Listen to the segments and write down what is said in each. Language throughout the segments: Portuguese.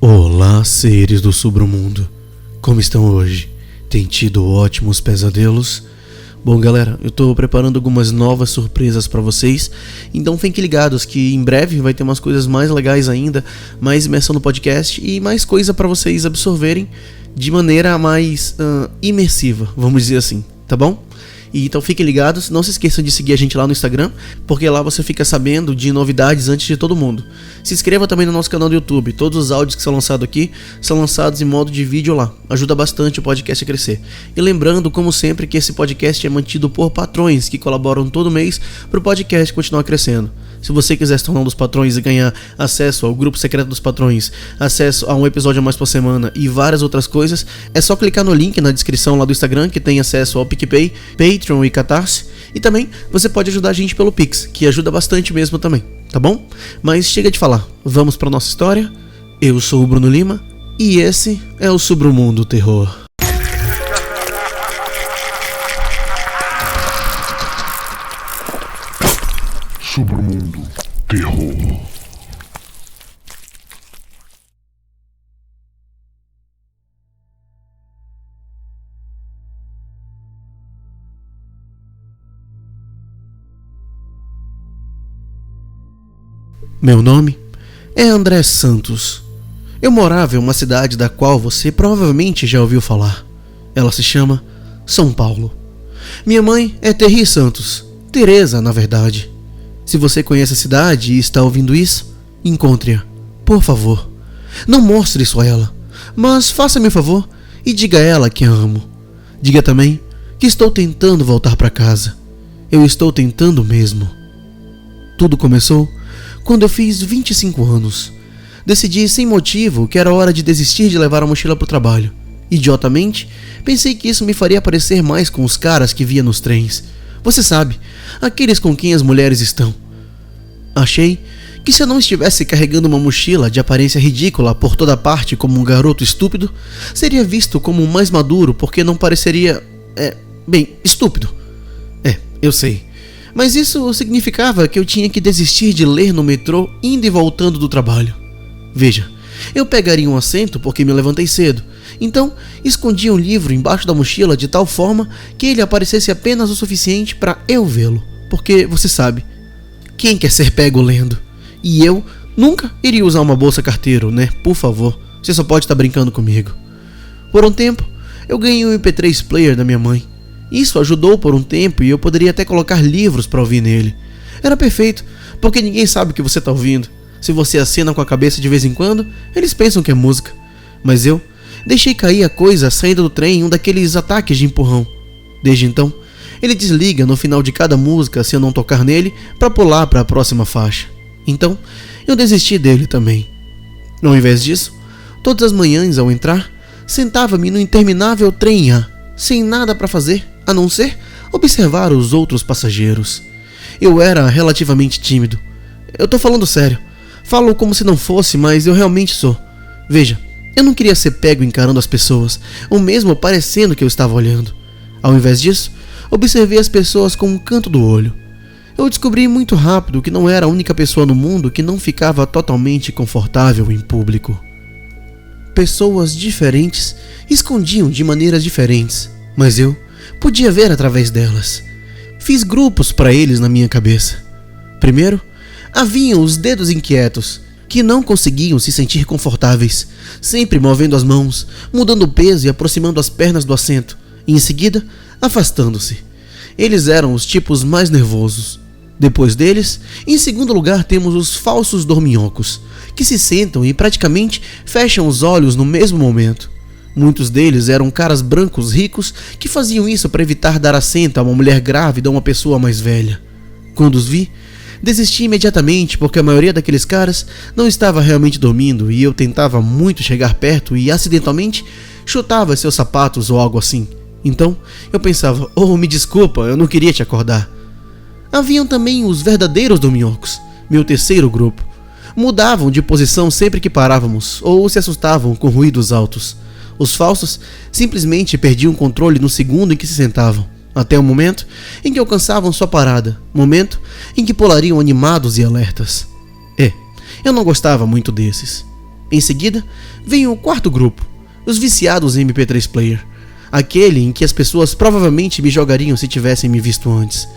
Olá, seres do submundo. Como estão hoje? Tem tido ótimos pesadelos? Bom, galera, eu tô preparando algumas novas surpresas pra vocês, então fiquem ligados que em breve vai ter umas coisas mais legais ainda, mais imersão no podcast e mais coisa pra vocês absorverem de maneira mais imersiva, vamos dizer assim, tá bom? E então fiquem ligados, não se esqueçam de seguir a gente lá no Instagram, porque lá você fica sabendo de novidades antes de todo mundo. Se inscreva também no nosso canal do YouTube, todos os áudios que são lançados aqui são lançados em modo de vídeo lá, ajuda bastante o podcast a crescer. E lembrando, como sempre, que esse podcast é mantido por patrões que colaboram todo mês para o podcast continuar crescendo. Se você quiser se tornar um dos patrões e ganhar acesso ao grupo secreto dos patrões, acesso a um episódio a mais por semana e várias outras coisas, é só clicar no link na descrição lá do Instagram que tem acesso ao PicPay, Patreon e Catarse. E também você pode ajudar a gente pelo Pix, que ajuda bastante mesmo também, tá bom? Mas chega de falar, vamos para nossa história. Eu sou o Bruno Lima e esse é o Submundo Terror. Submundo Terror. Meu nome é André Santos. Eu morava em uma cidade da qual você provavelmente já ouviu falar. Ela se chama São Paulo. Minha mãe é Terry Santos, Teresa, na verdade. Se você conhece a cidade e está ouvindo isso, encontre-a, por favor. Não mostre isso a ela, mas faça-me um favor e diga a ela que a amo. Diga também que estou tentando voltar para casa. Eu estou tentando mesmo. Tudo começou quando eu fiz 25 anos. Decidi sem motivo que era hora de desistir de levar a mochila para o trabalho. Idiotamente, pensei que isso me faria parecer mais com os caras que via nos trens. Você sabe, aqueles com quem as mulheres estão. Achei que se eu não estivesse carregando uma mochila de aparência ridícula por toda parte como um garoto estúpido, seria visto como mais maduro porque não pareceria, estúpido. Eu sei. Mas isso significava que eu tinha que desistir de ler no metrô indo e voltando do trabalho. Veja, eu pegaria um assento porque me levantei cedo, então escondia um livro embaixo da mochila de tal forma que ele aparecesse apenas o suficiente para eu vê-lo, porque você sabe, quem quer ser pego lendo? E eu nunca iria usar uma bolsa carteiro, né? Por favor, você só pode estar brincando comigo. Por um tempo, eu ganhei um MP3 player da minha mãe. Isso ajudou por um tempo e eu poderia até colocar livros para ouvir nele. Era perfeito, porque ninguém sabe o que você está ouvindo. Se você acena com a cabeça de vez em quando, eles pensam que é música. Mas eu deixei cair a coisa saindo do trem em um daqueles ataques de empurrão. Desde então, ele desliga no final de cada música se eu não tocar nele para pular para a próxima faixa. Então, eu desisti dele também. Ao invés disso, todas as manhãs ao entrar, sentava-me no interminável trem A, sem nada para fazer, a não ser observar os outros passageiros. Eu era relativamente tímido. Eu tô falando sério. Falo como se não fosse, mas eu realmente sou. Veja, eu não queria ser pego encarando as pessoas, ou mesmo parecendo que eu estava olhando. Ao invés disso, observei as pessoas com um canto do olho. Eu descobri muito rápido que não era a única pessoa no mundo que não ficava totalmente confortável em público. Pessoas diferentes escondiam de maneiras diferentes, mas eu podia ver através delas. Fiz grupos para eles na minha cabeça. Primeiro, haviam os dedos inquietos, que não conseguiam se sentir confortáveis, sempre movendo as mãos, mudando o peso e aproximando as pernas do assento, e em seguida, afastando-se. Eles eram os tipos mais nervosos. Depois deles, em segundo lugar, temos os falsos dorminhocos, que se sentam e praticamente fecham os olhos no mesmo momento. Muitos deles eram caras brancos ricos que faziam isso para evitar dar assento a uma mulher grávida ou uma pessoa mais velha. Quando os vi, desisti imediatamente porque a maioria daqueles caras não estava realmente dormindo e eu tentava muito chegar perto e acidentalmente chutava seus sapatos ou algo assim. Então eu pensava, me desculpa, eu não queria te acordar. Haviam também os verdadeiros dorminhocos, meu terceiro grupo. Mudavam de posição sempre que parávamos ou se assustavam com ruídos altos. Os falsos simplesmente perdiam o controle no segundo em que se sentavam, até o momento em que alcançavam sua parada, momento em que pulariam animados e alertas. Eu não gostava muito desses. Em seguida, vem o quarto grupo, os viciados em MP3 Player. Aquele em que as pessoas provavelmente me jogariam se tivessem me visto antes.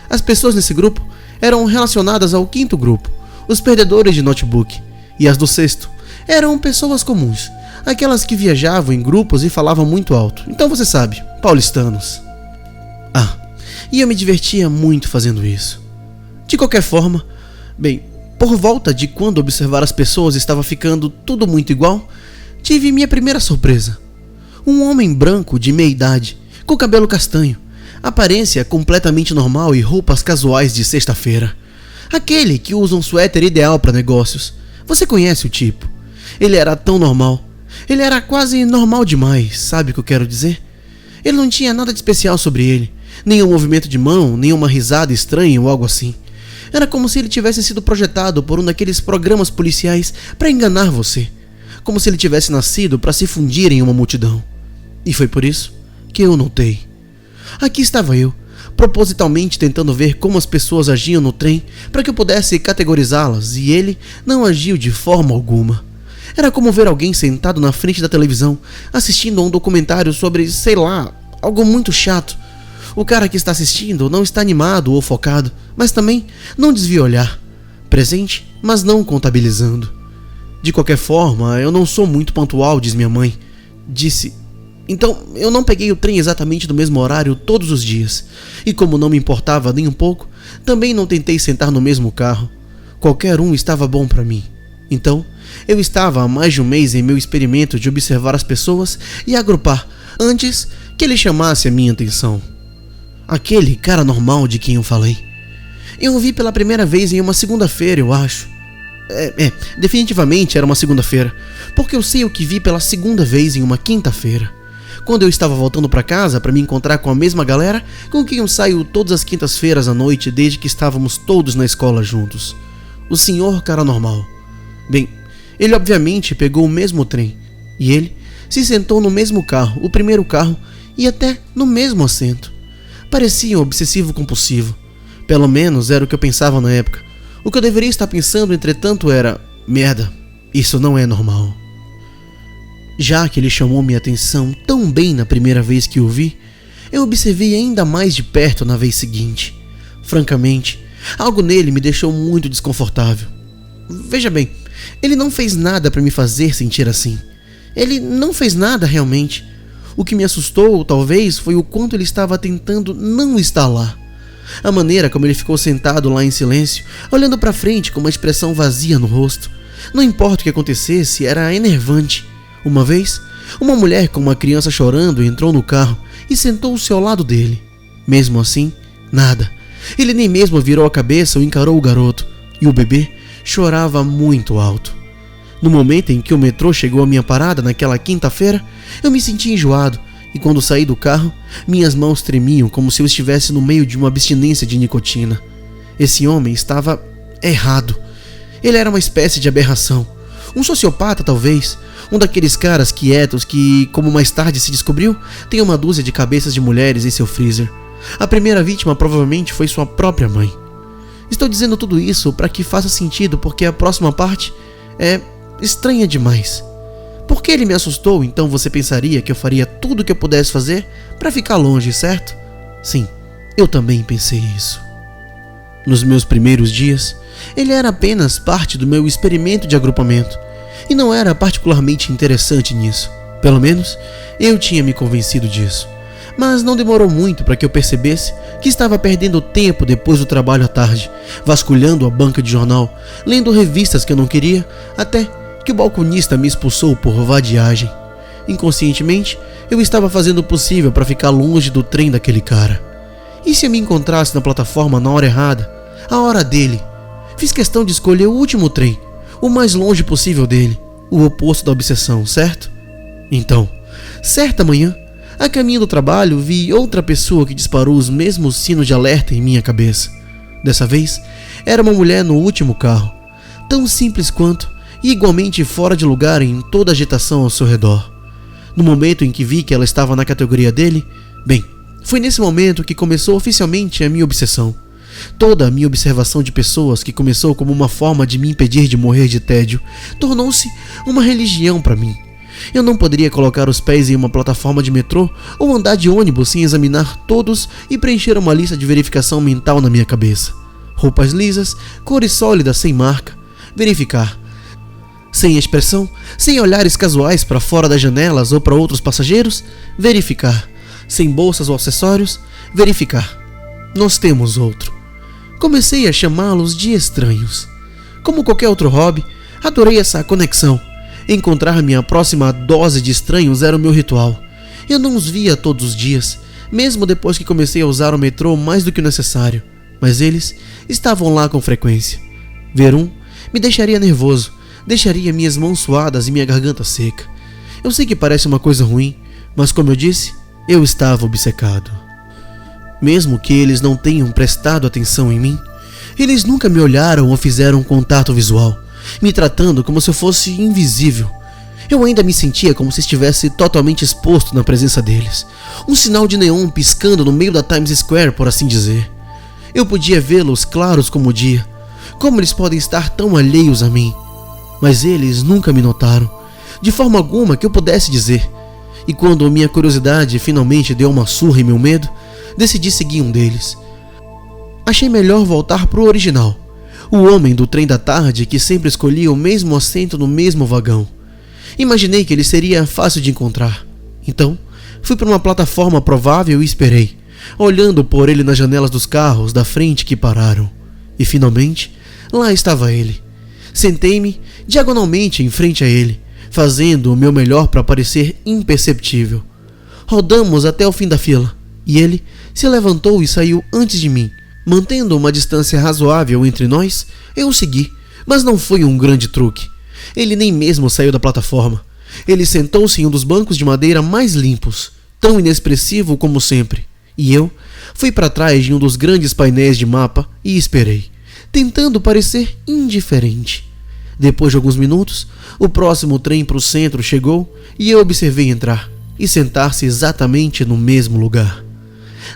As pessoas nesse grupo eram relacionadas ao quinto grupo, os perdedores de notebook. E as do sexto eram pessoas comuns, aquelas que viajavam em grupos e falavam muito alto. Então você sabe, paulistanos. E eu me divertia muito fazendo isso. De qualquer forma, por volta de quando observar as pessoas estava ficando tudo muito igual, tive minha primeira surpresa. Um homem branco de meia idade, com cabelo castanho, aparência completamente normal e roupas casuais de sexta-feira. Aquele que usa um suéter ideal para negócios. Você conhece o tipo. Ele era tão normal. Ele era quase normal demais, sabe o que eu quero dizer? Ele não tinha nada de especial sobre ele. Nenhum movimento de mão, nenhuma risada estranha ou algo assim. Era como se ele tivesse sido projetado por um daqueles programas policiais para enganar você. Como se ele tivesse nascido para se fundir em uma multidão. E foi por isso que eu notei. Aqui estava eu, propositalmente tentando ver como as pessoas agiam no trem para que eu pudesse categorizá-las, e ele não agiu de forma alguma. Era como ver alguém sentado na frente da televisão, assistindo a um documentário sobre, sei lá, algo muito chato. O cara que está assistindo não está animado ou focado, mas também não desvia o olhar. Presente, mas não contabilizando. De qualquer forma, eu não sou muito pontual, diz minha mãe. Disse. Então, eu não peguei o trem exatamente no mesmo horário todos os dias. E como não me importava nem um pouco, também não tentei sentar no mesmo carro. Qualquer um estava bom para mim. Então, eu estava há mais de um mês em meu experimento de observar as pessoas e agrupar, antes que ele chamasse a minha atenção. Aquele cara normal de quem eu falei. Eu o vi pela primeira vez em uma segunda-feira, eu acho. Definitivamente era uma segunda-feira, porque eu sei o que vi pela segunda vez em uma quinta-feira. Quando eu estava voltando para casa para me encontrar com a mesma galera com quem eu saio todas as quintas-feiras à noite desde que estávamos todos na escola juntos. O senhor cara normal. Ele obviamente pegou o mesmo trem, e ele se sentou no mesmo carro, o primeiro carro, e até no mesmo assento. Parecia um obsessivo compulsivo. Pelo menos era o que eu pensava na época. O que eu deveria estar pensando, entretanto, era: merda, isso não é normal. Já que ele chamou minha atenção tão bem na primeira vez que o vi, eu observei ainda mais de perto na vez seguinte. Francamente, algo nele me deixou muito desconfortável. Veja bem, ele não fez nada para me fazer sentir assim. Ele não fez nada realmente. O que me assustou, talvez, foi o quanto ele estava tentando não estar lá. A maneira como ele ficou sentado lá em silêncio, olhando para frente com uma expressão vazia no rosto. Não importa o que acontecesse, era enervante. Uma vez, uma mulher com uma criança chorando entrou no carro e sentou-se ao lado dele. Mesmo assim, nada. Ele nem mesmo virou a cabeça ou encarou o garoto, e o bebê chorava muito alto. No momento em que o metrô chegou à minha parada naquela quinta-feira, eu me senti enjoado, e quando saí do carro, minhas mãos tremiam como se eu estivesse no meio de uma abstinência de nicotina. Esse homem estava errado. Ele era uma espécie de aberração. Um sociopata, talvez. Um daqueles caras quietos que, como mais tarde se descobriu, tem uma dúzia de cabeças de mulheres em seu freezer. A primeira vítima provavelmente foi sua própria mãe. Estou dizendo tudo isso para que faça sentido, porque a próxima parte é estranha demais. Por que ele me assustou, então você pensaria que eu faria tudo o que eu pudesse fazer para ficar longe, certo? Sim, eu também pensei isso. Nos meus primeiros dias, ele era apenas parte do meu experimento de agrupamento, e não era particularmente interessante nisso. Pelo menos, eu tinha me convencido disso. Mas não demorou muito para que eu percebesse que estava perdendo tempo depois do trabalho à tarde, vasculhando a banca de jornal, lendo revistas que eu não queria, até que o balconista me expulsou por vadiagem. Inconscientemente, eu estava fazendo o possível para ficar longe do trem daquele cara. E se eu me encontrasse na plataforma na hora errada, a hora dele? Fiz questão de escolher o último trem, o mais longe possível dele, o oposto da obsessão, certo? Então, certa manhã, a caminho do trabalho, vi outra pessoa que disparou os mesmos sinos de alerta em minha cabeça. Dessa vez, era uma mulher no último carro, tão simples quanto, e igualmente fora de lugar em toda a agitação ao seu redor. No momento em que vi que ela estava na categoria dele, foi nesse momento que começou oficialmente a minha obsessão. Toda a minha observação de pessoas, que começou como uma forma de me impedir de morrer de tédio, tornou-se uma religião para mim. Eu não poderia colocar os pés em uma plataforma de metrô ou andar de ônibus sem examinar todos e preencher uma lista de verificação mental na minha cabeça. Roupas lisas, cores sólidas sem marca, verificar. Sem expressão, sem olhares casuais para fora das janelas ou para outros passageiros, verificar. Sem bolsas ou acessórios, verificar. Nós temos outro. Comecei a chamá-los de estranhos. Como qualquer outro hobby, adorei essa conexão. Encontrar minha próxima dose de estranhos era o meu ritual. Eu não os via todos os dias, mesmo depois que comecei a usar o metrô mais do que o necessário. Mas eles estavam lá com frequência. Ver um me deixaria nervoso, deixaria minhas mãos suadas e minha garganta seca. Eu sei que parece uma coisa ruim, mas como eu disse, eu estava obcecado. Mesmo que eles não tenham prestado atenção em mim, eles nunca me olharam ou fizeram um contato visual, me tratando como se eu fosse invisível. Eu ainda me sentia como se estivesse totalmente exposto na presença deles. Um sinal de neon piscando no meio da Times Square, por assim dizer. Eu podia vê-los claros como o dia. Como eles podem estar tão alheios a mim? Mas eles nunca me notaram, de forma alguma que eu pudesse dizer. E quando minha curiosidade finalmente deu uma surra em meu medo, decidi seguir um deles. Achei melhor voltar pro original. O homem do trem da tarde que sempre escolhia o mesmo assento no mesmo vagão. Imaginei que ele seria fácil de encontrar. Então, fui para uma plataforma provável e esperei, olhando por ele nas janelas dos carros da frente que pararam. E finalmente, lá estava ele. Sentei-me diagonalmente em frente a ele, fazendo o meu melhor para parecer imperceptível. Rodamos até o fim da fila, e ele se levantou e saiu antes de mim. Mantendo uma distância razoável entre nós, eu o segui, mas não foi um grande truque. Ele nem mesmo saiu da plataforma. Ele sentou-se em um dos bancos de madeira mais limpos, tão inexpressivo como sempre, e eu fui para trás de um dos grandes painéis de mapa e esperei, tentando parecer indiferente. Depois de alguns minutos, o próximo trem para o centro chegou e eu observei entrar e sentar-se exatamente no mesmo lugar.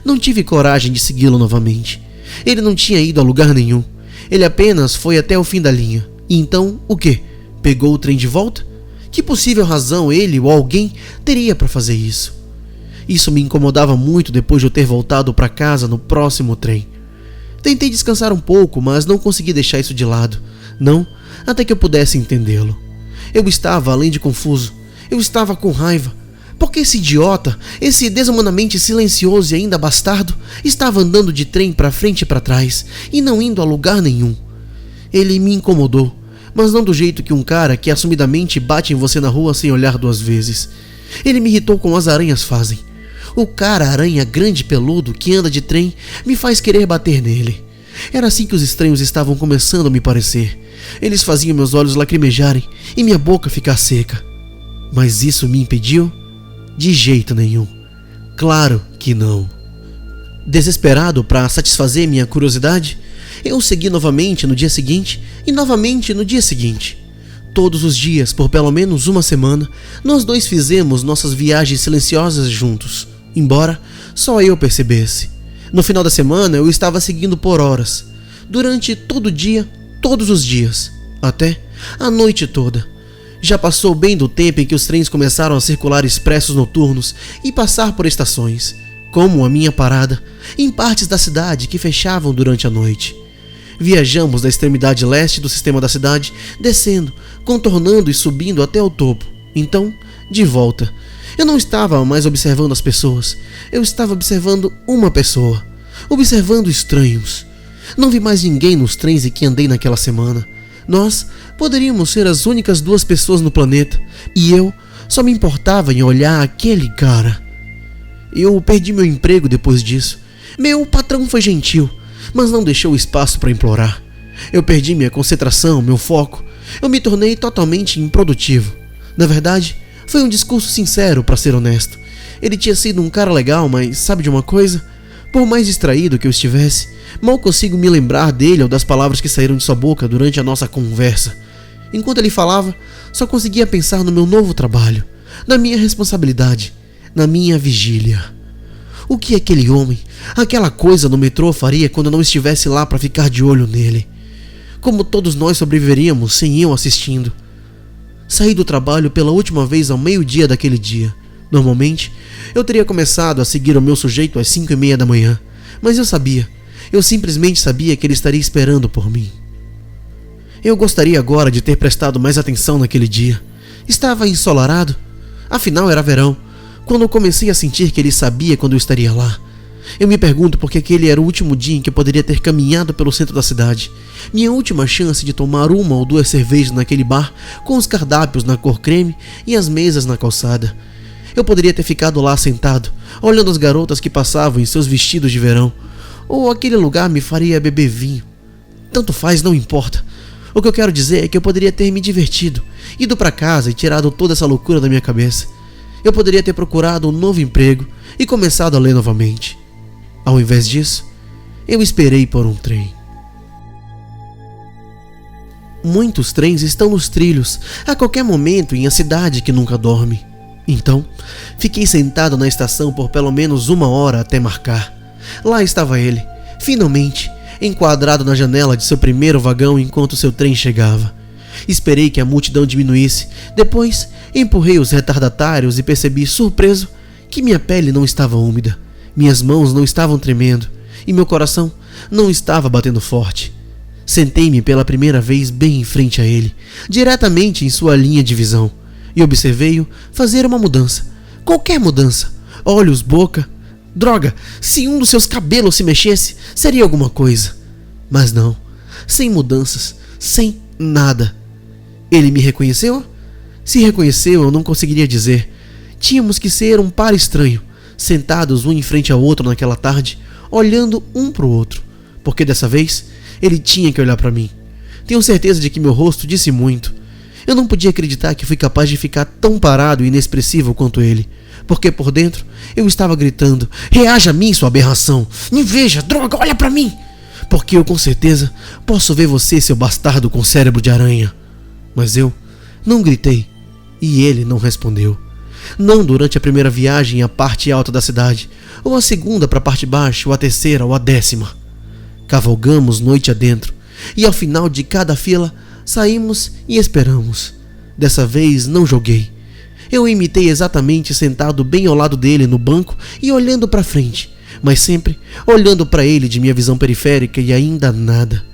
Não tive coragem de segui-lo novamente. Ele não tinha ido a lugar nenhum. Ele apenas foi até o fim da linha. E então, o quê? Pegou o trem de volta? Que possível razão ele ou alguém teria para fazer isso? Isso me incomodava muito depois de eu ter voltado para casa no próximo trem. Tentei descansar um pouco, mas não consegui deixar isso de lado. Não, até que eu pudesse entendê-lo. Eu estava além de confuso. Eu estava com raiva. Porque esse idiota, esse desumanamente silencioso e ainda bastardo, estava andando de trem para frente e para trás, e não indo a lugar nenhum. Ele me incomodou, mas não do jeito que um cara que assumidamente bate em você na rua sem olhar duas vezes. Ele me irritou como as aranhas fazem. O cara-aranha grande e peludo que anda de trem me faz querer bater nele. Era assim que os estranhos estavam começando a me parecer. Eles faziam meus olhos lacrimejarem e minha boca ficar seca. Mas isso me impediu? De jeito nenhum. Claro que não. Desesperado para satisfazer minha curiosidade, eu o segui novamente no dia seguinte e novamente no dia seguinte. Todos os dias, por pelo menos uma semana, nós dois fizemos nossas viagens silenciosas juntos, embora só eu percebesse. No final da semana eu estava seguindo por horas, durante todo o dia, todos os dias, até a noite toda. Já passou bem do tempo em que os trens começaram a circular expressos noturnos e passar por estações, como a minha parada, em partes da cidade que fechavam durante a noite. Viajamos da extremidade leste do sistema da cidade, descendo, contornando e subindo até o topo. Então, de volta. Eu não estava mais observando as pessoas, eu estava observando uma pessoa, observando estranhos. Não vi mais ninguém nos trens em que andei naquela semana. Nós poderíamos ser as únicas duas pessoas no planeta, e eu só me importava em olhar aquele cara. Eu perdi meu emprego depois disso. Meu patrão foi gentil, mas não deixou espaço para implorar. Eu perdi minha concentração, meu foco. Eu me tornei totalmente improdutivo. Na verdade, foi um discurso sincero, para ser honesto. Ele tinha sido um cara legal, mas sabe de uma coisa? Por mais distraído que eu estivesse, mal consigo me lembrar dele ou das palavras que saíram de sua boca durante a nossa conversa. Enquanto ele falava, só conseguia pensar no meu novo trabalho, na minha responsabilidade, na minha vigília. O que aquele homem, aquela coisa no metrô faria quando eu não estivesse lá para ficar de olho nele? Como todos nós sobreviveríamos sem eu assistindo? Saí do trabalho pela última vez ao meio-dia daquele dia. Normalmente, eu teria começado a seguir o meu sujeito às 5:30 da manhã, mas eu simplesmente sabia que ele estaria esperando por mim. Eu gostaria agora de ter prestado mais atenção naquele dia. Estava ensolarado, afinal era verão, quando eu comecei a sentir que ele sabia quando eu estaria lá. Eu me pergunto por que aquele era o último dia em que eu poderia ter caminhado pelo centro da cidade. Minha última chance de tomar 1 ou 2 cervejas naquele bar, com os cardápios na cor creme e as mesas na calçada. Eu poderia ter ficado lá sentado, olhando as garotas que passavam em seus vestidos de verão. Ou aquele lugar me faria beber vinho. Tanto faz, não importa. O que eu quero dizer é que eu poderia ter me divertido, ido para casa e tirado toda essa loucura da minha cabeça. Eu poderia ter procurado um novo emprego e começado a ler novamente. Ao invés disso, eu esperei por um trem. Muitos trens estão nos trilhos, a qualquer momento em a cidade que nunca dorme. Então, fiquei sentado na estação por pelo menos 1 hora até marcar. Lá estava ele, finalmente, enquadrado na janela de seu primeiro vagão enquanto seu trem chegava. Esperei que a multidão diminuísse, depois empurrei os retardatários e percebi, surpreso, que minha pele não estava úmida. Minhas mãos não estavam tremendo e meu coração não estava batendo forte. Sentei-me pela primeira vez bem em frente a ele, diretamente em sua linha de visão, e observei-o fazer uma mudança. Qualquer mudança. Olhos, boca. Droga, se um dos seus cabelos se mexesse, seria alguma coisa. Mas não, sem mudanças, sem nada. Ele me reconheceu? Se reconheceu, eu não conseguiria dizer. Tínhamos que ser um par estranho, sentados um em frente ao outro naquela tarde, olhando um para o outro, porque dessa vez ele tinha que olhar para mim. Tenho certeza de que meu rosto disse muito. Eu não podia acreditar que fui capaz de ficar tão parado e inexpressivo quanto ele, porque por dentro eu estava gritando: reaja a mim, sua aberração! Me veja, droga, olha para mim! Porque eu com certeza posso ver você, seu bastardo com cérebro de aranha. Mas eu não gritei e ele não respondeu. Não durante a primeira viagem à parte alta da cidade, ou a segunda para a parte baixa, ou a terceira, ou a 10ª. Cavalgamos noite adentro, e ao final de cada fila, saímos e esperamos. Dessa vez não joguei. Eu imitei exatamente sentado bem ao lado dele no banco e olhando para frente, mas sempre olhando para ele de minha visão periférica e ainda nada.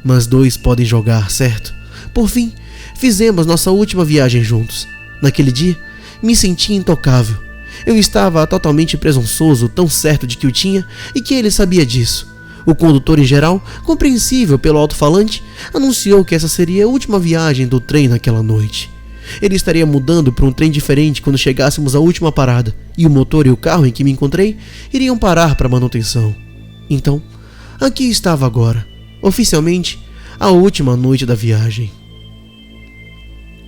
Mas 2 podem jogar, certo? Por fim, fizemos nossa última viagem juntos. Naquele dia, me senti intocável. Eu estava totalmente presunçoso, tão certo de que o tinha e que ele sabia disso. O condutor, em geral, compreensível pelo alto-falante, anunciou que essa seria a última viagem do trem naquela noite. Ele estaria mudando para um trem diferente quando chegássemos à última parada, e o motor e o carro em que me encontrei iriam parar para manutenção. Então, aqui estava agora, oficialmente, a última noite da viagem.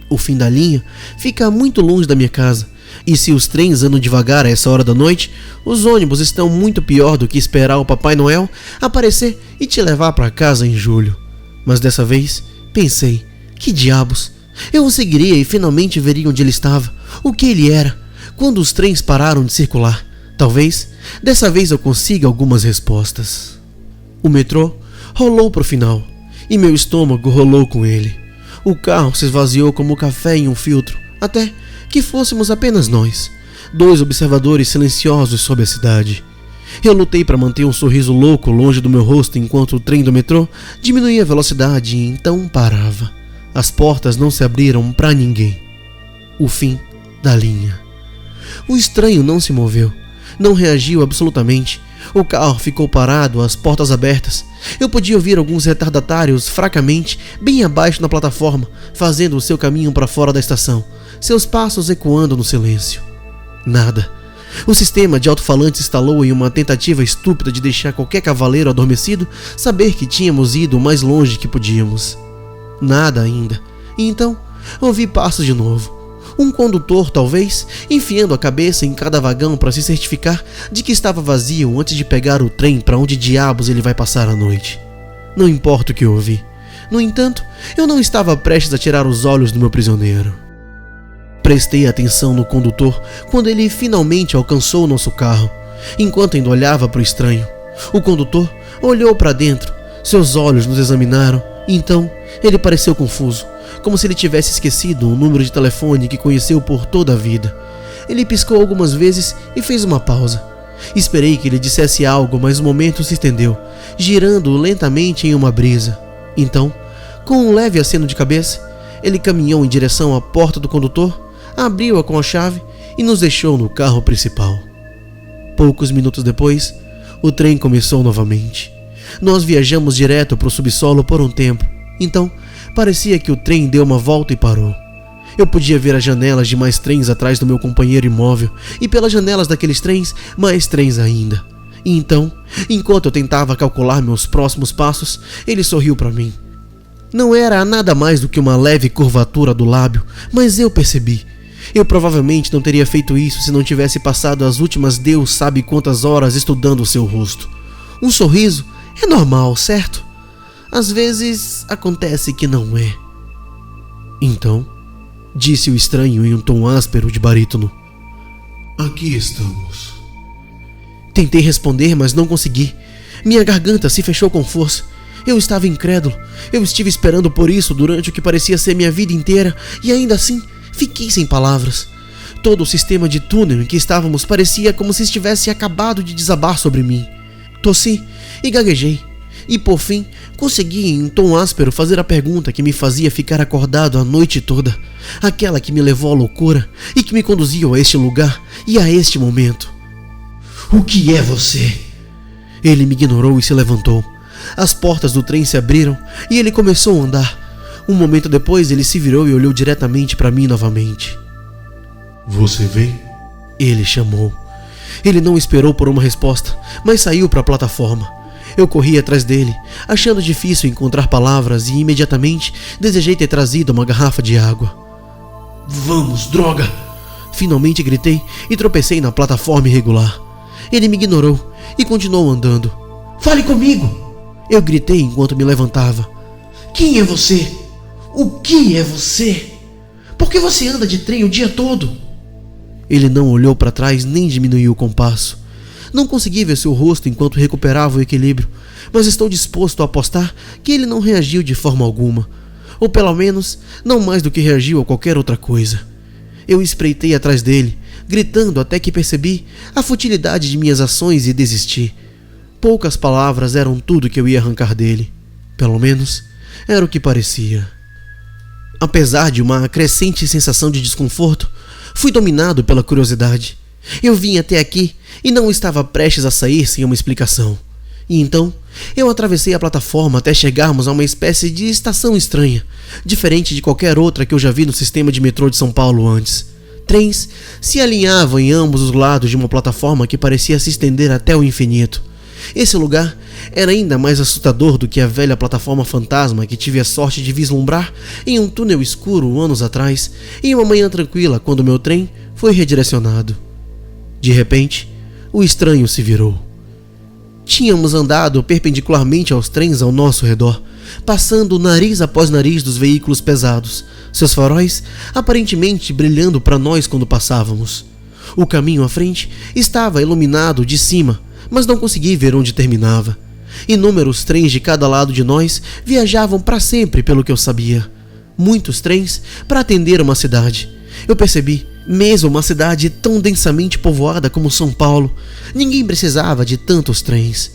O fim da linha fica muito longe da minha casa, e se os trens andam devagar a essa hora da noite, os ônibus estão muito pior do que esperar o Papai Noel aparecer e te levar para casa em julho. Mas dessa vez, pensei, que diabos? Eu o seguiria e finalmente veria onde ele estava, o que ele era, quando os trens pararam de circular. Talvez, dessa vez eu consiga algumas respostas. O metrô rolou para o final, e meu estômago rolou com ele. O carro se esvaziou como café em um filtro, até que fôssemos apenas nós, 2 observadores silenciosos sobre a cidade. Eu lutei para manter um sorriso louco longe do meu rosto enquanto o trem do metrô diminuía a velocidade e então parava. As portas não se abriram para ninguém. O fim da linha. O estranho não se moveu, não reagiu absolutamente. O carro ficou parado, as portas abertas. Eu podia ouvir alguns retardatários fracamente, bem abaixo na plataforma, fazendo o seu caminho para fora da estação, seus passos ecoando no silêncio. Nada. O sistema de alto-falantes instalou em uma tentativa estúpida de deixar qualquer cavaleiro adormecido saber que tínhamos ido o mais longe que podíamos. Nada ainda. E então, ouvi passos de novo. Um condutor, talvez, enfiando a cabeça em cada vagão para se certificar de que estava vazio antes de pegar o trem para onde diabos ele vai passar a noite. Não importa o que ouvi. No entanto, eu não estava prestes a tirar os olhos do meu prisioneiro. Prestei atenção no condutor quando ele finalmente alcançou o nosso carro. enquanto ainda olhava para o estranho. O condutor olhou para dentro, seus olhos nos examinaram, e então ele pareceu confuso, como se ele tivesse esquecido um número de telefone que conheceu por toda a vida. Ele piscou algumas vezes e fez uma pausa. Esperei que ele dissesse algo, mas o momento se estendeu, girando lentamente em uma brisa. Então, com um leve aceno de cabeça, ele caminhou em direção à porta do condutor, abriu-a com a chave e nos deixou no carro principal. Poucos minutos depois, o trem começou novamente. Nós viajamos direto para o subsolo por um tempo. Então, parecia que o trem deu uma volta e parou. Eu podia ver as janelas de mais trens atrás do meu companheiro imóvel, e pelas janelas daqueles trens, mais trens ainda. E então, enquanto eu tentava calcular meus próximos passos, ele sorriu para mim. Não era nada mais do que uma leve curvatura do lábio, mas eu percebi. Eu provavelmente não teria feito isso se não tivesse passado as últimas Deus sabe quantas horas estudando o seu rosto. Um sorriso é normal, certo? Às vezes acontece que não é. Então, disse o estranho em um tom áspero de barítono. Aqui estamos. Tentei responder, mas não consegui. Minha garganta se fechou com força. Eu estava incrédulo. Eu estive esperando por isso durante o que parecia ser minha vida inteira, e ainda assim fiquei sem palavras. Todo o sistema de túnel em que estávamos parecia como se estivesse acabado de desabar sobre mim. Tossi e gaguejei. E por fim, consegui em um tom áspero fazer a pergunta que me fazia ficar acordado a noite toda. Aquela que me levou à loucura e que me conduziu a este lugar e a este momento. O que é você? Ele me ignorou e se levantou. As portas do trem se abriram e ele começou a andar. Um momento depois ele se virou e olhou diretamente para mim novamente. Você vem? Ele chamou. Ele não esperou por uma resposta, mas saiu para a plataforma. Eu corri atrás dele, achando difícil encontrar palavras, e imediatamente desejei ter trazido uma garrafa de água. Vamos, droga! Finalmente gritei e tropecei na plataforma irregular. Ele me ignorou e continuou andando. Fale comigo! Eu gritei enquanto me levantava. Quem é você? O que é você? Por que você anda de trem o dia todo? Ele não olhou para trás nem diminuiu o compasso. Não consegui ver seu rosto enquanto recuperava o equilíbrio, mas estou disposto a apostar que ele não reagiu de forma alguma. Ou pelo menos, não mais do que reagiu a qualquer outra coisa. Eu espreitei atrás dele, gritando até que percebi a futilidade de minhas ações e desisti. Poucas palavras eram tudo que eu ia arrancar dele. Pelo menos, era o que parecia. Apesar de uma crescente sensação de desconforto, fui dominado pela curiosidade. Eu vim até aqui e não estava prestes a sair sem uma explicação. E então, eu atravessei a plataforma até chegarmos a uma espécie de estação estranha, diferente de qualquer outra que eu já vi no sistema de metrô de São Paulo antes. Trens se alinhavam em ambos os lados de uma plataforma que parecia se estender até o infinito. Esse lugar era ainda mais assustador do que a velha plataforma fantasma que tive a sorte de vislumbrar em um túnel escuro anos atrás, em uma manhã tranquila quando meu trem foi redirecionado. De repente, o estranho se virou. Tínhamos andado perpendicularmente aos trens ao nosso redor, passando nariz após nariz dos veículos pesados, seus faróis aparentemente brilhando para nós quando passávamos. O caminho à frente estava iluminado de cima, mas não consegui ver onde terminava. Inúmeros trens de cada lado de nós viajavam para sempre, pelo que eu sabia. Muitos trens para atender uma cidade. Eu percebi, mesmo uma cidade tão densamente povoada como São Paulo, ninguém precisava de tantos trens.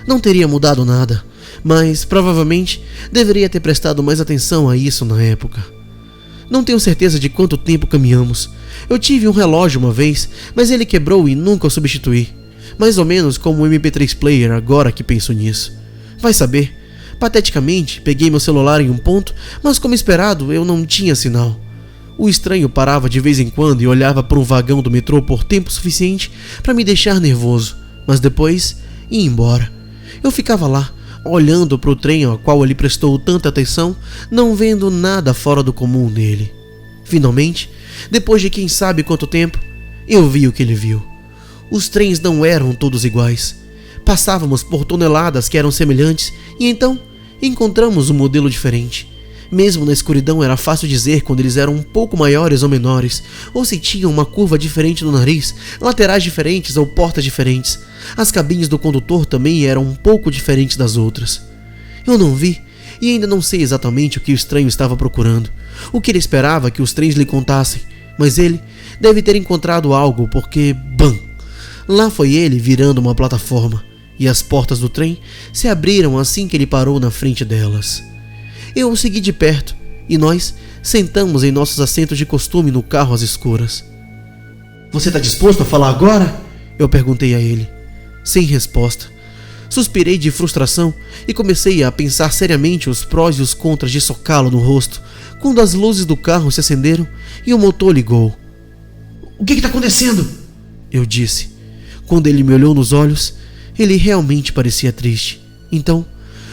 Não teria mudado nada, mas provavelmente deveria ter prestado mais atenção a isso na época. Não tenho certeza de quanto tempo caminhamos. Eu tive um relógio uma vez, mas ele quebrou e nunca o substituí. Mais ou menos como um MP3 player agora que penso nisso. Vai saber. Pateticamente, peguei meu celular em um ponto, mas como esperado, eu não tinha sinal. O estranho parava de vez em quando e olhava para um vagão do metrô por tempo suficiente para me deixar nervoso, mas depois ia embora. Eu ficava lá, olhando para o trem ao qual ele prestou tanta atenção, não vendo nada fora do comum nele. Finalmente, depois de quem sabe quanto tempo, eu vi o que ele viu. Os trens não eram todos iguais. Passávamos por toneladas que eram semelhantes e então encontramos um modelo diferente. Mesmo na escuridão era fácil dizer quando eles eram um pouco maiores ou menores, ou se tinham uma curva diferente no nariz, laterais diferentes ou portas diferentes. As cabines do condutor também eram um pouco diferentes das outras. Eu não vi e ainda não sei exatamente o que o estranho estava procurando, o que ele esperava que os trens lhe contassem, mas ele deve ter encontrado algo porque, bam! Lá foi ele virando uma plataforma, e as portas do trem se abriram assim que ele parou na frente delas. Eu o segui de perto, e nós sentamos em nossos assentos de costume no carro às escuras. "Você está disposto a falar agora?" eu perguntei a ele. Sem resposta. Suspirei de frustração e comecei a pensar seriamente os prós e os contras de socá-lo no rosto, quando as luzes do carro se acenderam e o motor ligou. "O que está acontecendo?" eu disse. Quando ele me olhou nos olhos, ele realmente parecia triste. Então,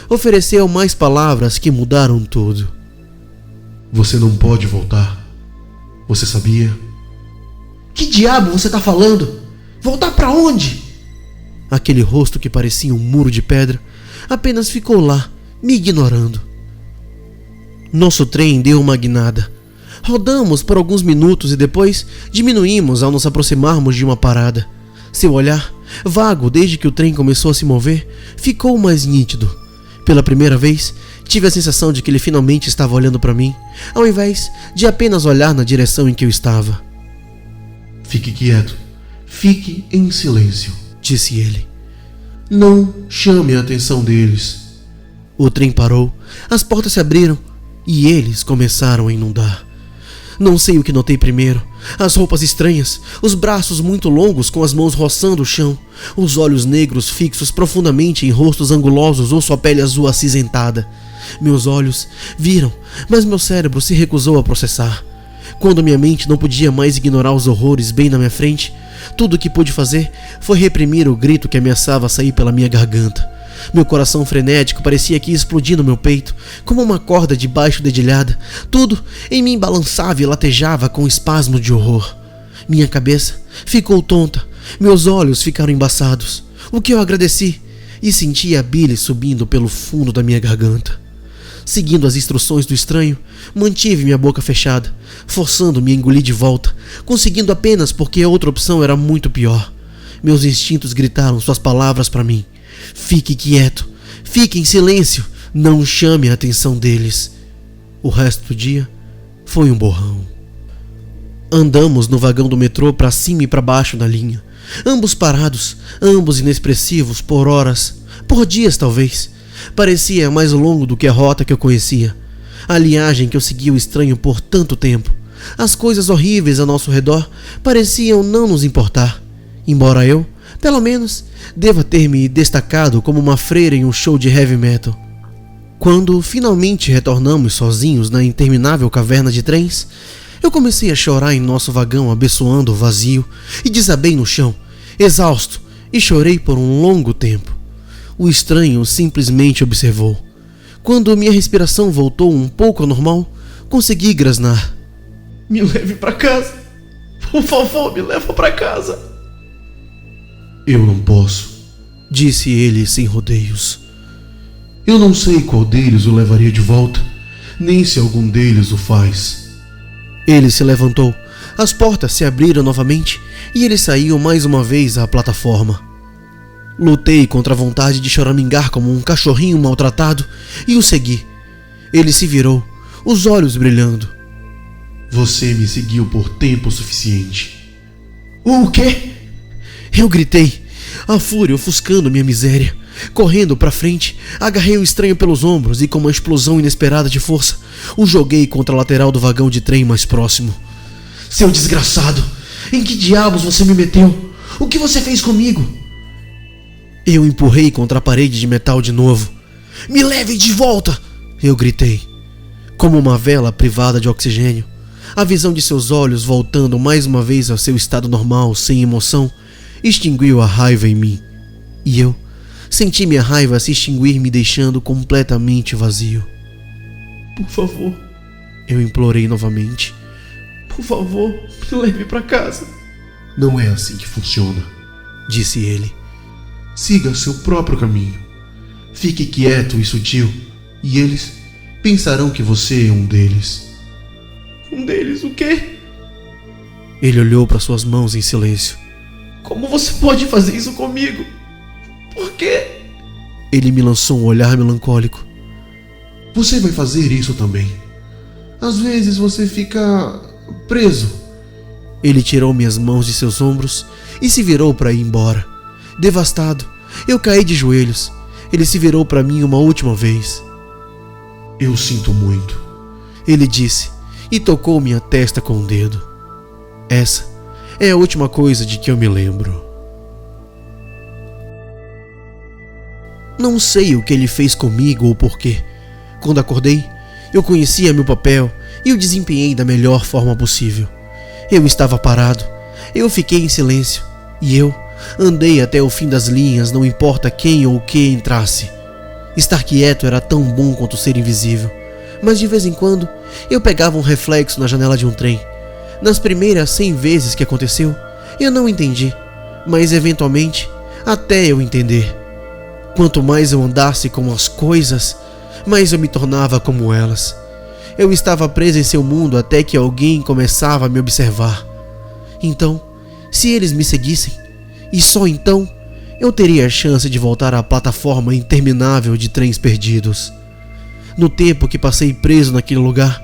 ofereceu mais palavras que mudaram tudo. "Você não pode voltar. Você sabia?" "Que diabo você está falando? Voltar para onde?" Aquele rosto que parecia um muro de pedra apenas ficou lá, me ignorando. Nosso trem deu uma guinada. Rodamos por alguns minutos e depois diminuímos ao nos aproximarmos de uma parada. Seu olhar, vago desde que o trem começou a se mover, ficou mais nítido. Pela primeira vez, tive a sensação de que ele finalmente estava olhando para mim, ao invés de apenas olhar na direção em que eu estava. "Fique quieto. Fique em silêncio", disse ele. "Não chame a atenção deles." O trem parou, as portas se abriram e eles começaram a inundar. Não sei o que notei primeiro. As roupas estranhas, os braços muito longos com as mãos roçando o chão, os olhos negros fixos profundamente em rostos angulosos ou sua pele azul acinzentada. Meus olhos viram, mas meu cérebro se recusou a processar. Quando minha mente não podia mais ignorar os horrores bem na minha frente, tudo o que pude fazer foi reprimir o grito que ameaçava sair pela minha garganta. Meu coração frenético parecia que ia explodir no meu peito, como uma corda de baixo dedilhada. Tudo em mim balançava e latejava com espasmo de horror. Minha cabeça ficou tonta, meus olhos ficaram embaçados, o que eu agradeci, e senti a bile subindo pelo fundo da minha garganta. Seguindo as instruções do estranho, mantive minha boca fechada, forçando-me a engolir de volta, conseguindo apenas porque a outra opção era muito pior. Meus instintos gritaram suas palavras para mim. "Fique quieto, fique em silêncio, não chame a atenção deles." O resto do dia foi um borrão. Andamos no vagão do metrô para cima e para baixo da linha, ambos parados, ambos inexpressivos por horas, por dias talvez. Parecia mais longo do que a rota que eu conhecia, a linhagem que eu seguia o estranho por tanto tempo. As coisas horríveis ao nosso redor pareciam não nos importar, embora eu, pelo menos, deva ter me destacado como uma freira em um show de heavy metal. Quando finalmente retornamos sozinhos na interminável caverna de trens, eu comecei a chorar em nosso vagão abençoando o vazio e desabei no chão, exausto, e chorei por um longo tempo. O estranho simplesmente observou. Quando minha respiração voltou um pouco ao normal, consegui grasnar. "Me leve para casa. Por favor, me leva para casa." "Eu não posso", disse ele sem rodeios. "Eu não sei qual deles o levaria de volta, nem se algum deles o faz." Ele se levantou, as portas se abriram novamente e ele saiu mais uma vez à plataforma. Lutei contra a vontade de choramingar como um cachorrinho maltratado e o segui. Ele se virou, os olhos brilhando. "Você me seguiu por tempo suficiente." "O quê?" Eu gritei, a fúria ofuscando minha miséria. Correndo para frente, agarrei o estranho pelos ombros e com uma explosão inesperada de força, o joguei contra a lateral do vagão de trem mais próximo. "Seu desgraçado! Em que diabos você me meteu? O que você fez comigo?" Eu empurrei contra a parede de metal de novo. "Me leve de volta!" eu gritei. Como uma vela privada de oxigênio, a visão de seus olhos voltando mais uma vez ao seu estado normal, sem emoção, extinguiu a raiva em mim. E eu senti minha raiva se extinguir, me deixando completamente vazio. "Por favor", eu implorei novamente. "Por favor, me leve para casa." "Não é assim que funciona", disse ele. "Siga seu próprio caminho. Fique quieto e sutil, e eles Pensarão que você é um deles. Um deles o quê? Ele olhou para suas mãos em silêncio. Como você pode fazer isso comigo? Por quê? Ele me lançou um olhar melancólico. Você vai fazer isso também. Às vezes você fica preso. Ele tirou minhas mãos de seus ombros e se virou para ir embora. Devastado, eu caí de joelhos. Ele se virou para mim uma última vez. Eu sinto muito, ele disse e tocou minha testa com o dedo. Essa é a última coisa de que eu me lembro. Não sei o que ele fez comigo ou porquê. Quando acordei, eu conhecia meu papel e o desempenhei da melhor forma possível. Eu estava parado, eu fiquei em silêncio e eu andei até o fim das linhas, não importa quem ou o que entrasse. Estar quieto era tão bom quanto ser invisível, mas de vez em quando eu pegava um reflexo na janela de um trem. Nas primeiras 100 vezes que aconteceu, eu não entendi, mas eventualmente, até eu entender. Quanto mais eu andasse com as coisas, mais eu me tornava como elas. Eu estava preso em seu mundo até que alguém começava a me observar. Então, se eles me seguissem, e só então, eu teria a chance de voltar à plataforma interminável de trens perdidos. No tempo que passei preso naquele lugar,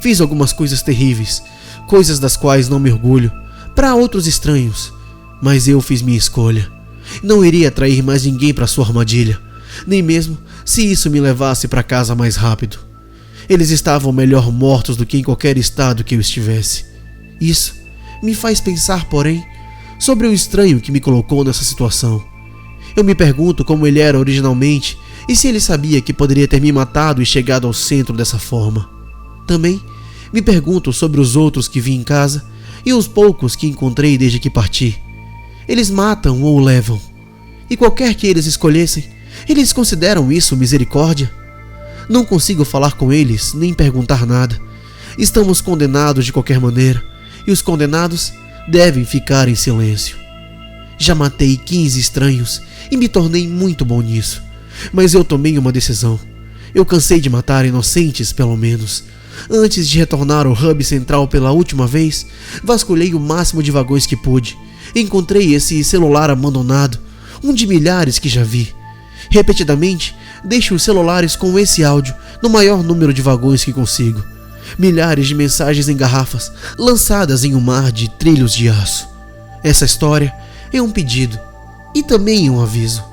fiz algumas coisas terríveis, coisas das quais não me orgulho, para outros estranhos, mas eu fiz minha escolha. Não iria atrair mais ninguém para sua armadilha, nem mesmo se isso me levasse para casa mais rápido. Eles estavam melhor mortos do que em qualquer estado que eu estivesse. Isso me faz pensar, porém, sobre o estranho que me colocou nessa situação. Eu me pergunto como ele era originalmente e se ele sabia que poderia ter me matado e chegado ao centro dessa forma. Também me pergunto sobre os outros que vi em casa e os poucos que encontrei desde que parti. Eles matam ou levam. E qualquer que eles escolhessem, eles consideram isso misericórdia? Não consigo falar com eles, nem perguntar nada. Estamos condenados de qualquer maneira, e os condenados devem ficar em silêncio. Já matei 15 estranhos e me tornei muito bom nisso. Mas eu tomei uma decisão. Eu cansei de matar inocentes, pelo menos. Antes de retornar ao hub central pela última vez, vasculhei o máximo de vagões que pude. Encontrei esse celular abandonado, um de milhares que já vi. Repetidamente, deixo os celulares com esse áudio no maior número de vagões que consigo. Milhares de mensagens em garrafas, lançadas em um mar de trilhos de aço. Essa história é um pedido e também um aviso.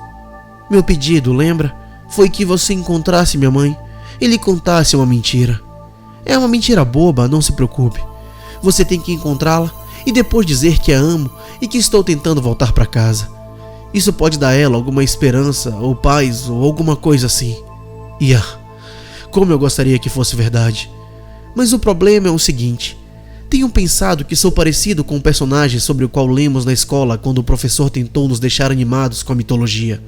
Meu pedido, lembra? Foi que você encontrasse minha mãe e lhe contasse uma mentira. É uma mentira boba, não se preocupe. Você tem que encontrá-la e depois dizer que a amo e que estou tentando voltar para casa. Isso pode dar a ela alguma esperança, ou paz, ou alguma coisa assim. E como eu gostaria que fosse verdade. Mas o problema é o seguinte. Tenho pensado que sou parecido com um personagem sobre o qual lemos na escola quando o professor tentou nos deixar animados com a mitologia.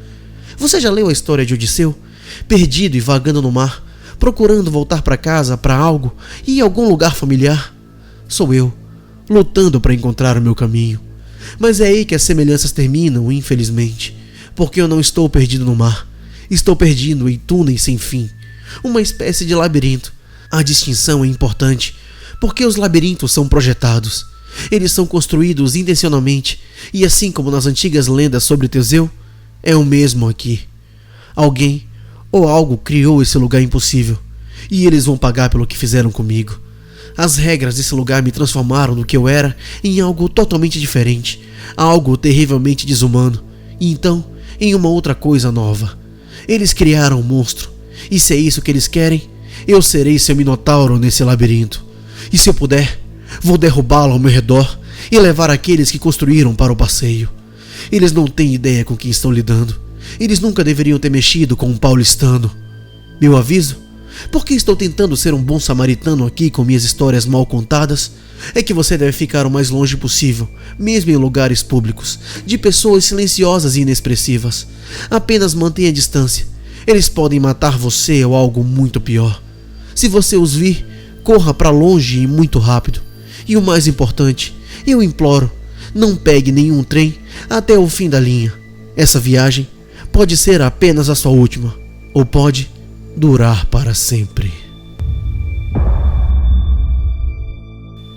Você já leu a história de Odisseu? Perdido e vagando no mar, procurando voltar para casa, para algo e em algum lugar familiar? Sou eu, lutando para encontrar o meu caminho. Mas é aí que as semelhanças terminam, infelizmente, porque eu não estou perdido no mar. Estou perdido em túneis sem fim, uma espécie de labirinto. A distinção é importante, porque os labirintos são projetados. Eles são construídos intencionalmente, e assim como nas antigas lendas sobre Teseu, é o mesmo aqui. Alguém ou algo criou esse lugar impossível, e eles vão pagar pelo que fizeram comigo. As regras desse lugar me transformaram do que eu era em algo totalmente diferente, algo terrivelmente desumano, e então em uma outra coisa nova. Eles criaram um monstro, e se é isso que eles querem, eu serei seu minotauro nesse labirinto. E se eu puder, vou derrubá-lo ao meu redor e levar aqueles que construíram para o passeio. Eles não têm ideia com quem estão lidando. Eles nunca deveriam ter mexido com um paulistano. Meu aviso? Porque estou tentando ser um bom samaritano aqui com minhas histórias mal contadas, é que você deve ficar o mais longe possível, mesmo em lugares públicos, de pessoas silenciosas e inexpressivas. Apenas mantenha a distância. Eles podem matar você ou algo muito pior. Se você os vir, corra para longe e muito rápido. E o mais importante, eu imploro, não pegue nenhum trem até o fim da linha. Essa viagem pode ser apenas a sua última, ou pode durar para sempre.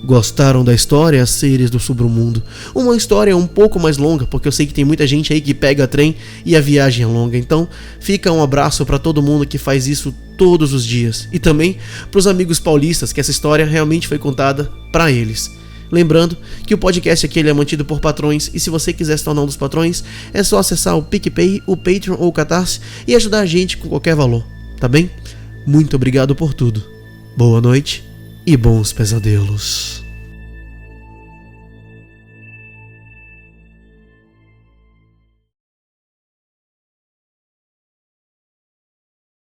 Gostaram da história, Seres do Submundo? Uma história um pouco mais longa, porque eu sei que tem muita gente aí que pega trem e a viagem é longa. Então fica um abraço para todo mundo que faz isso todos os dias. E também para os amigos paulistas, que essa história realmente foi contada para eles. Lembrando que o podcast aqui ele é mantido por patrões, e se você quiser se tornar um dos patrões, é só acessar o PicPay, o Patreon ou o Catarse e ajudar a gente com qualquer valor, tá bem? Muito obrigado por tudo. Boa noite e bons pesadelos.